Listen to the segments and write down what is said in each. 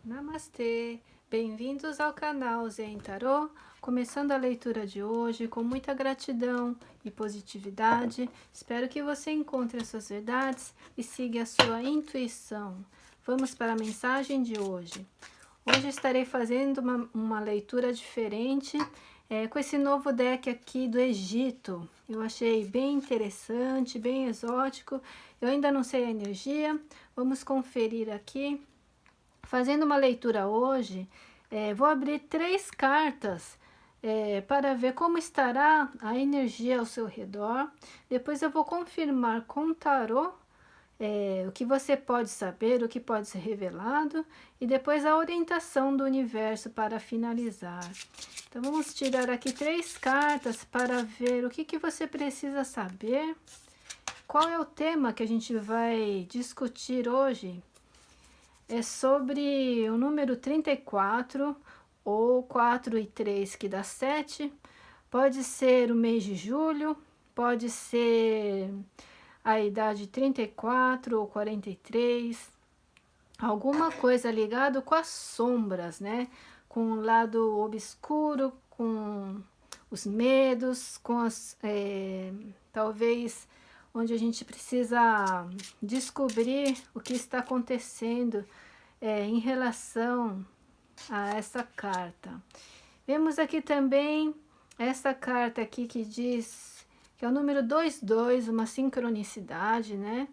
Namastê, bem-vindos ao canal Zen Tarô, começando a leitura de hoje com muita gratidão e positividade. Espero que você encontre as suas verdades e siga a sua intuição. Vamos para a mensagem de hoje. Hoje estarei fazendo uma leitura diferente com esse novo deck aqui do Egito. Eu achei bem interessante, bem exótico. Eu ainda não sei a energia, vamos conferir aqui. Fazendo uma leitura hoje, vou abrir 3 cartas para ver como estará a energia ao seu redor. Depois eu vou confirmar com o tarô o que você pode saber, o que pode ser revelado, e depois a orientação do universo para finalizar. Então vamos tirar aqui 3 cartas para ver o que você precisa saber. Qual é o tema que a gente vai discutir hoje? É sobre o número 34, ou 4 e 3, que dá 7. Pode ser o mês de julho, pode ser a idade 34 ou 43. Alguma coisa ligada com as sombras, né? Com o lado obscuro, com os medos, com as... talvez onde a gente precisa descobrir o que está acontecendo em relação a essa carta. Vemos aqui também essa carta aqui que diz que é o número 22, uma sincronicidade, né?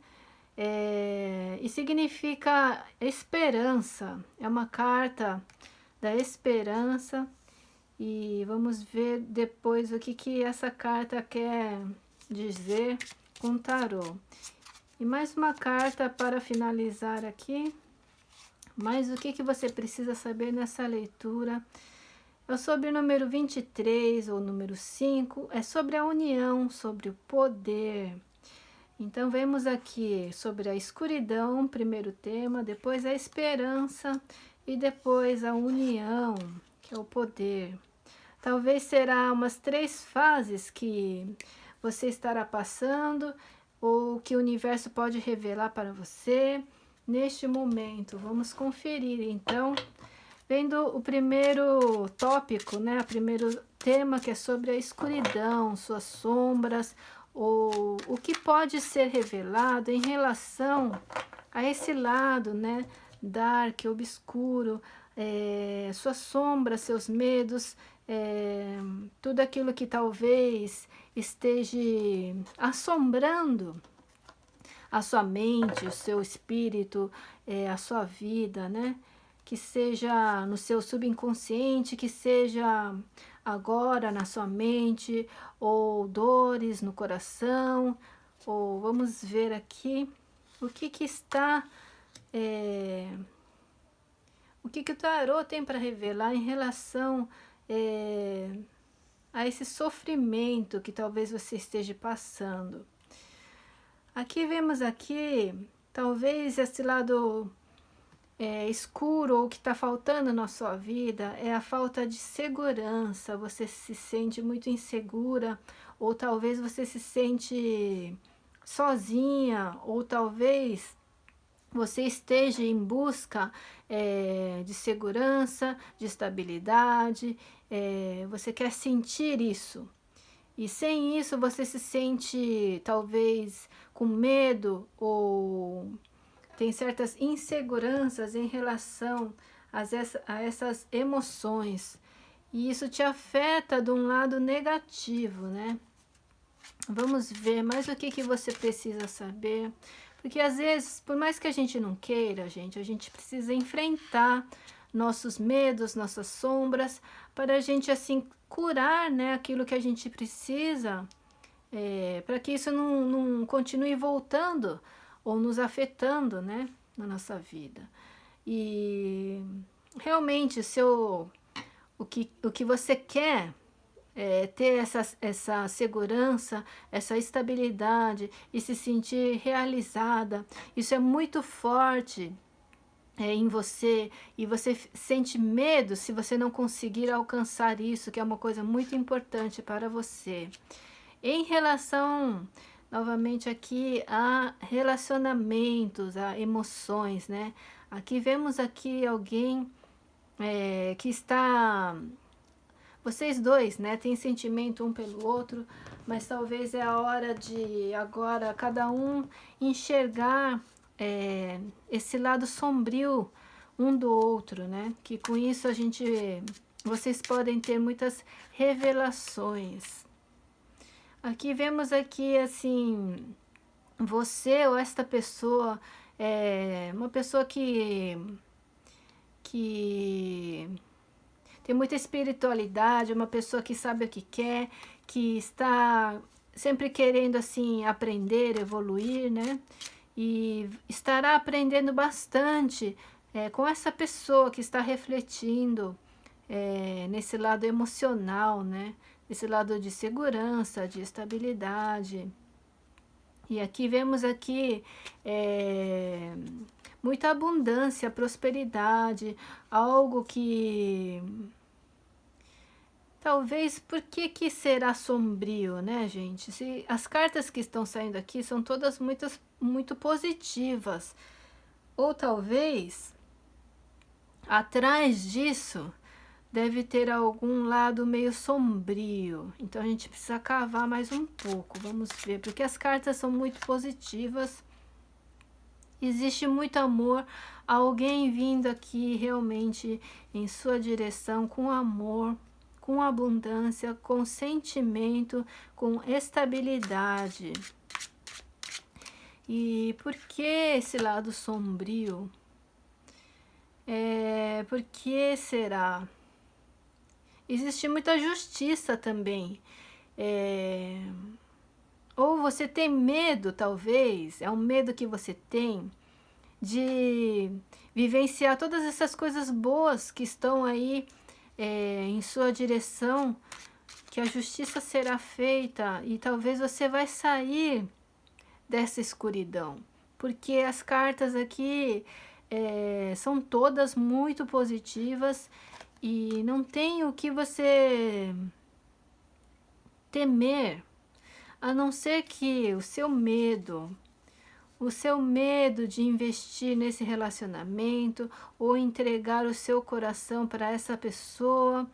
E significa esperança. É uma carta da esperança. E vamos ver depois o que essa carta quer dizer com o tarô. E mais uma carta para finalizar aqui. Mas o que você precisa saber nessa leitura? É sobre o número 23 ou número 5, é sobre a união, sobre o poder. Então vemos aqui sobre a escuridão, primeiro tema, depois a esperança e depois a união, que é o poder. Talvez será umas 3 fases que você estará passando ou que o universo pode revelar para você neste momento. Vamos conferir então, vendo o primeiro tópico, né? O primeiro tema, que é sobre a escuridão, suas sombras, ou o que pode ser revelado em relação a esse lado, né? Dark, obscuro, suas sombras, seus medos, tudo aquilo que talvez esteja assombrando a sua mente, o seu espírito, a sua vida, né? Que seja no seu subconsciente, que seja agora na sua mente, ou dores no coração, ou vamos ver aqui o que está, o que o tarô tem para revelar em relação a esse sofrimento que talvez você esteja passando. Aqui vemos aqui, talvez esse lado escuro ou que está faltando na sua vida é a falta de segurança. Você se sente muito insegura, ou talvez você se sente sozinha, ou talvez você esteja em busca de segurança, de estabilidade, você quer sentir isso. E sem isso você se sente talvez com medo ou tem certas inseguranças em relação a essas emoções. E isso te afeta de um lado negativo, né? Vamos ver mais o que você precisa saber. Porque às vezes, por mais que a gente não queira, a gente precisa enfrentar nossos medos, nossas sombras, para a gente assim curar, né, aquilo que a gente precisa, para que isso não continue voltando ou nos afetando, né, na nossa vida. E realmente o que você quer ter essa segurança, essa estabilidade e se sentir realizada. Isso é muito forte em você, e você sente medo se você não conseguir alcançar isso, que é uma coisa muito importante para você. Em relação, novamente aqui, a relacionamentos, a emoções, né? Aqui vemos aqui alguém que está... Vocês dois, né, têm sentimento um pelo outro, mas talvez é a hora de agora cada um enxergar esse lado sombrio um do outro, né? Que com isso vocês podem ter muitas revelações. Aqui vemos aqui assim, você ou esta pessoa é uma pessoa que tem muita espiritualidade, uma pessoa que sabe o que quer, que está sempre querendo assim aprender, evoluir, né? E estará aprendendo bastante com essa pessoa que está refletindo nesse lado emocional, né? Nesse lado de segurança, de estabilidade. E aqui vemos aqui muita abundância, prosperidade, algo que... Talvez, por que será sombrio, né, gente? Se as cartas que estão saindo aqui são todas muito positivas. Ou talvez, atrás disso, deve ter algum lado meio sombrio. Então, a gente precisa cavar mais um pouco. Vamos ver, porque as cartas são muito positivas. Existe muito amor, alguém vindo aqui realmente em sua direção com amor, com abundância, com sentimento, com estabilidade. E por que esse lado sombrio? Por que será? Existe muita justiça também. Ou você tem medo, talvez, é um medo que você tem de vivenciar todas essas coisas boas que estão aí em sua direção, que a justiça será feita e talvez você vai sair dessa escuridão, porque as cartas aqui são todas muito positivas e não tem o que você temer, a não ser que o seu medo de investir nesse relacionamento ou entregar o seu coração para essa pessoa,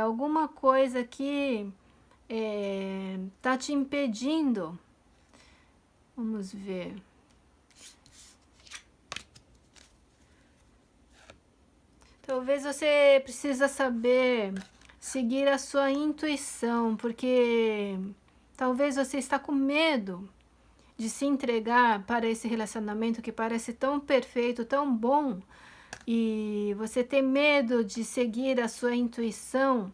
alguma coisa que tá te impedindo. Vamos ver. Talvez você precisa saber seguir a sua intuição, porque talvez você está com medo de se entregar para esse relacionamento que parece tão perfeito, tão bom, e você tem medo de seguir a sua intuição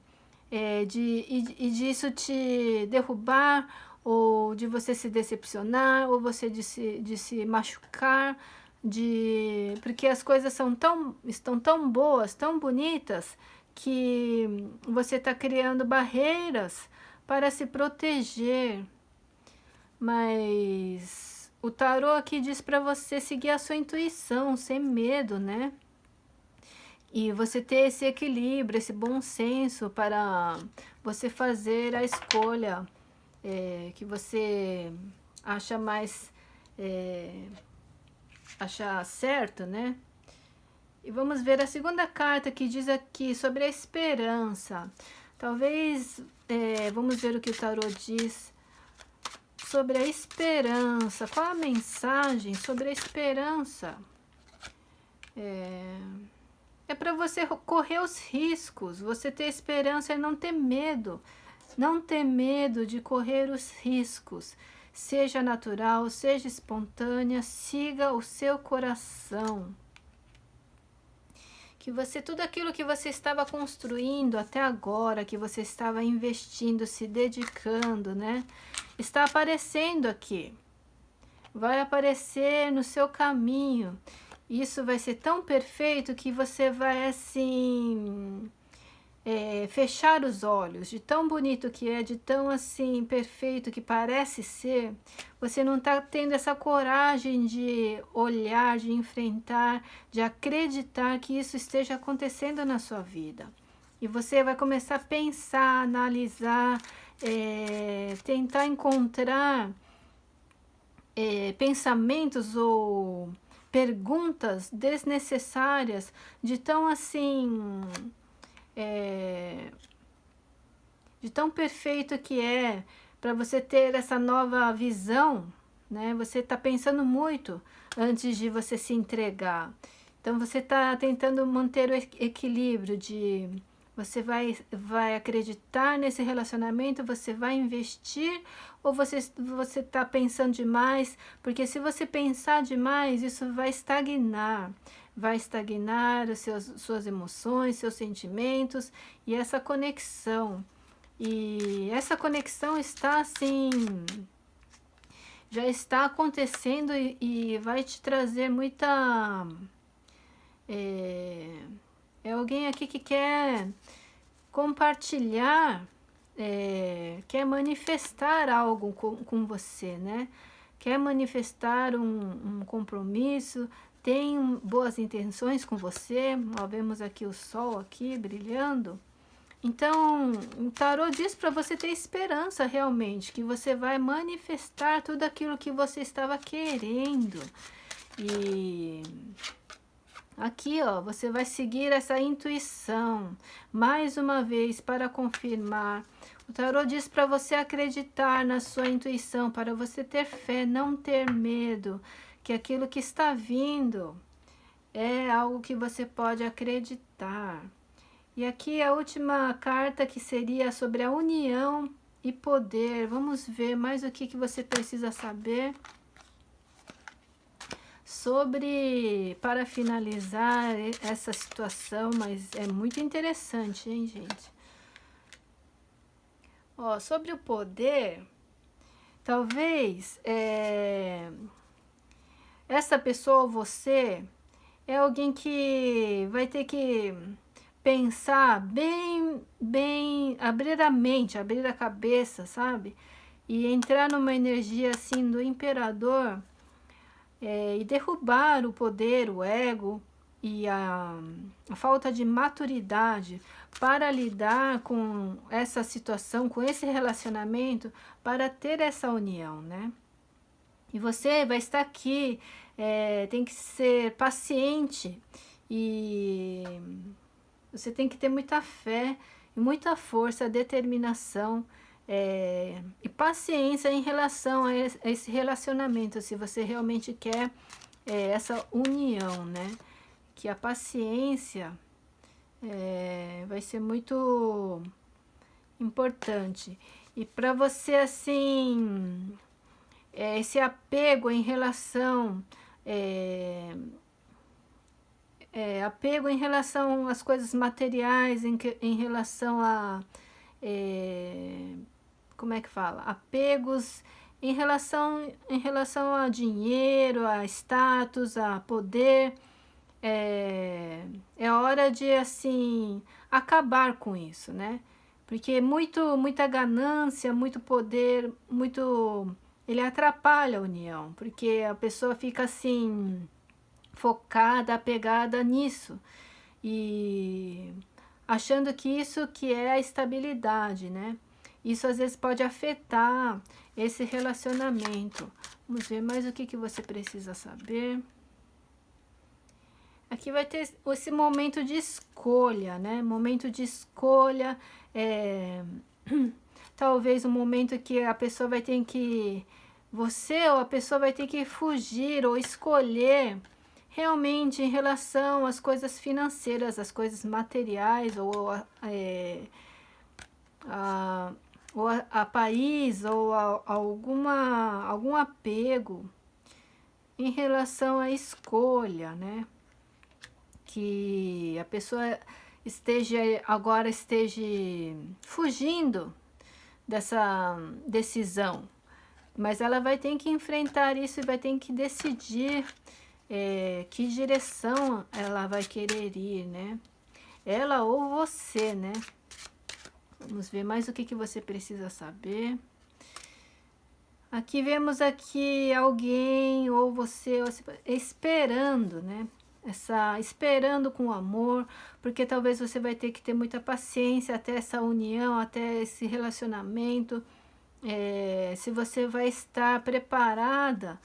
e disso te derrubar, ou de você se decepcionar, ou você de se machucar, porque as coisas estão tão boas, tão bonitas, que você está criando barreiras para se proteger. Mas o tarô aqui diz para você seguir a sua intuição, sem medo, né? E você ter esse equilíbrio, esse bom senso para você fazer a escolha que você acha mais... achar certo, né? E vamos ver a segunda carta que diz aqui sobre a esperança. Talvez, vamos ver o que o tarô diz sobre a esperança. Qual a mensagem sobre a esperança? É para você correr os riscos, você ter esperança e não ter medo. Não ter medo de correr os riscos. Seja natural, seja espontânea, siga o seu coração. Que tudo aquilo que você estava construindo até agora, que você estava investindo, se dedicando, né? Está aparecendo aqui. Vai aparecer no seu caminho. Isso vai ser tão perfeito que você vai, assim, fechar os olhos. De tão bonito que é, de tão, assim, perfeito que parece ser, você não está tendo essa coragem de olhar, de enfrentar, de acreditar que isso esteja acontecendo na sua vida. E você vai começar a pensar, analisar, tentar encontrar pensamentos ou perguntas desnecessárias, de tão assim, de tão perfeito que é, para você ter essa nova visão, né? Você está pensando muito antes de você se entregar. Então você está tentando manter o equilíbrio de você vai acreditar nesse relacionamento, você vai investir, ou você está pensando demais? Porque se você pensar demais, isso vai estagnar suas emoções, seus sentimentos e essa conexão. E essa conexão está assim, já está acontecendo e vai te trazer muita... É alguém aqui que quer compartilhar, quer manifestar algo com você, né? Quer manifestar um compromisso, tem boas intenções com você. Ó, vemos aqui o sol aqui brilhando. Então, o tarô diz para você ter esperança realmente, que você vai manifestar tudo aquilo que você estava querendo. E aqui, ó, você vai seguir essa intuição. Mais uma vez, para confirmar, o tarô diz para você acreditar na sua intuição, para você ter fé, não ter medo, que aquilo que está vindo é algo que você pode acreditar. E aqui a última carta, que seria sobre a união e poder. Vamos ver mais o que você precisa saber sobre, para finalizar essa situação, mas é muito interessante, hein, gente? Ó, sobre o poder, talvez essa pessoa, você, é alguém que vai ter que pensar bem, abrir a mente, abrir a cabeça, sabe? E entrar numa energia assim do imperador, e derrubar o poder, o ego e a falta de maturidade para lidar com essa situação, com esse relacionamento, para ter essa união, né? E você vai estar aqui, tem que ser paciente e você tem que ter muita fé, muita força, determinação e paciência em relação a esse relacionamento, se você realmente quer essa união, né? Que a paciência vai ser muito importante. E para você, assim, esse apego em relação... apego em relação às coisas materiais, em relação a... como é que fala? Apegos em relação a dinheiro, a status, a poder. É hora de, assim, acabar com isso, né? Porque muita ganância, muito poder, ele atrapalha a união, porque a pessoa fica assim, focada, apegada nisso, e achando que isso que é a estabilidade, né? Isso às vezes pode afetar esse relacionamento. Vamos ver mais o que você precisa saber. Aqui vai ter esse momento de escolha, né? Momento de escolha, talvez um momento que a pessoa vai ter que... Você ou a pessoa vai ter que fugir ou escolher realmente em relação às coisas financeiras, às coisas materiais, ou a país, ou a algum apego em relação à escolha, né? Que a pessoa esteja fugindo dessa decisão, mas ela vai ter que enfrentar isso e vai ter que decidir que direção ela vai querer ir, né? Ela ou você, né? Vamos ver mais o que você precisa saber. Aqui vemos aqui alguém ou você esperando, né? Esperando com amor, porque talvez você vai ter que ter muita paciência até essa união, até esse relacionamento. Se você vai estar preparada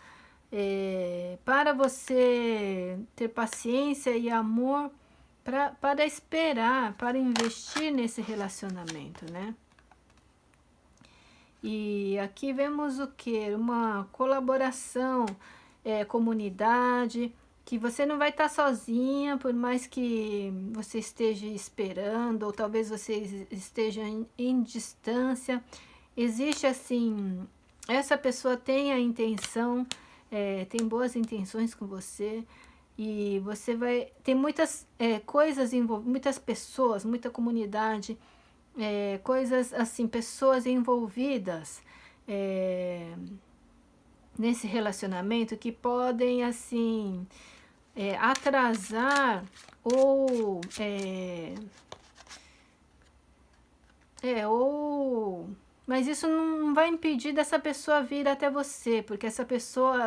para você ter paciência e amor para esperar, para investir nesse relacionamento, né? E aqui vemos o que? Uma colaboração, comunidade, que você não vai estar sozinha, por mais que você esteja esperando, ou talvez você esteja em distância. Existe assim, essa pessoa tem a intenção, tem boas intenções com você, e você vai ter muitas coisas envolvidas, muitas pessoas, muita comunidade, coisas assim, pessoas envolvidas nesse relacionamento que podem assim atrasar ou ou mas isso não vai impedir dessa pessoa vir até você, porque essa pessoa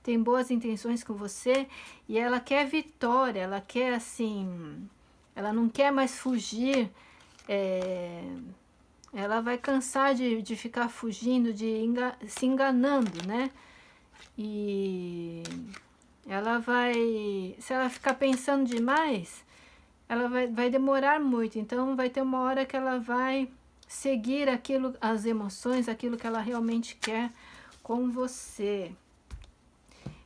tem boas intenções com você e ela quer vitória, ela quer assim, ela não quer mais fugir, ela vai cansar de ficar fugindo, se enganando, né? E ela se ela ficar pensando demais, ela vai demorar muito, então vai ter uma hora que ela vai seguir as emoções, aquilo que ela realmente quer com você.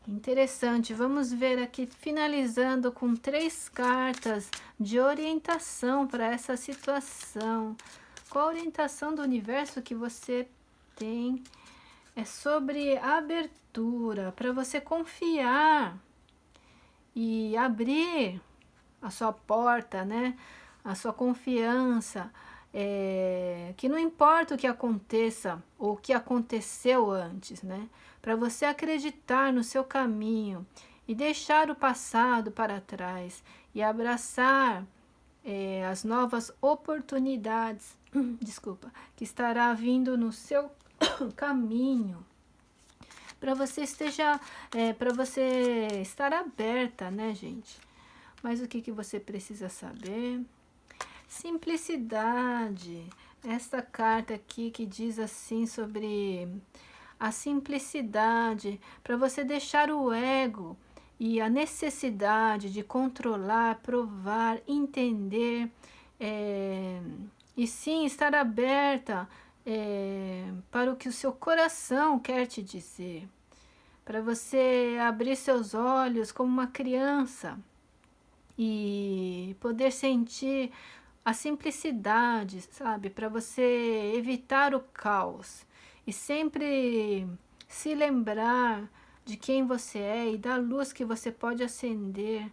Interessante, vamos ver aqui, finalizando com 3 cartas de orientação para essa situação. Qual a orientação do universo que você tem? É sobre abertura, para você confiar e abrir a sua porta, né? A sua confiança, que não importa o que aconteça ou o que aconteceu antes, né? Para você acreditar no seu caminho e deixar o passado para trás e abraçar as novas oportunidades, desculpa, que estará vindo no seu caminho. Para você para você estar aberta, né, gente? Mas o que você precisa saber? Simplicidade. Esta carta aqui que diz assim sobre a simplicidade, para você deixar o ego e a necessidade de controlar, provar, entender, e sim estar aberta para o que o seu coração quer te dizer. Para você abrir seus olhos como uma criança e poder sentir a simplicidade, sabe? Para você evitar o caos e sempre se lembrar de quem você é e da luz que você pode acender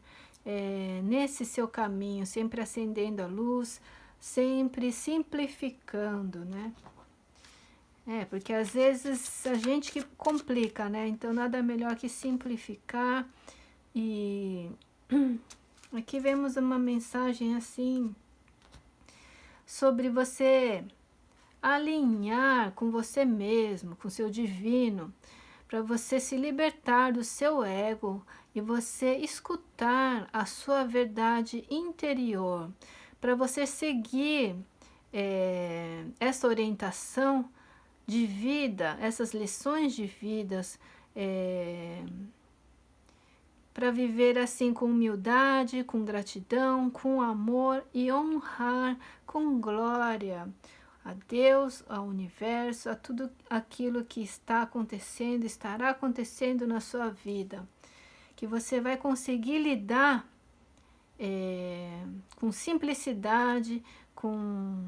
nesse seu caminho, sempre acendendo a luz, sempre simplificando, né? Porque às vezes a gente que complica, né? Então nada melhor que simplificar. E aqui vemos uma mensagem assim sobre você alinhar com você mesmo, com seu divino, para você se libertar do seu ego e você escutar a sua verdade interior, para você seguir essa orientação de vida, essas lições de vidas, para viver assim com humildade, com gratidão, com amor e honrar com glória a Deus, ao universo, a tudo aquilo que está acontecendo, estará acontecendo na sua vida. Que você vai conseguir lidar com simplicidade, com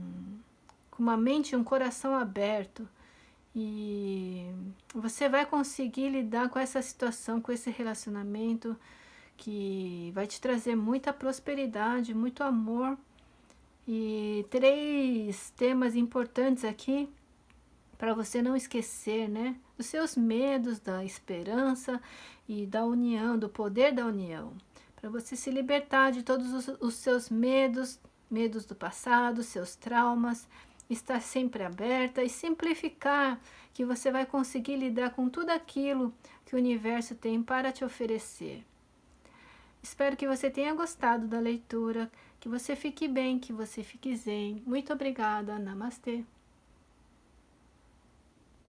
uma mente e um coração aberto. E você vai conseguir lidar com essa situação, com esse relacionamento que vai te trazer muita prosperidade, muito amor. E 3 temas importantes aqui para você não esquecer, né? Dos seus medos, da esperança e da união, do poder da união. Para você se libertar de todos os seus medos do passado, seus traumas, estar sempre aberta e simplificar, que você vai conseguir lidar com tudo aquilo que o universo tem para te oferecer. Espero que você tenha gostado da leitura, que você fique bem, que você fique zen. Muito obrigada. Namastê.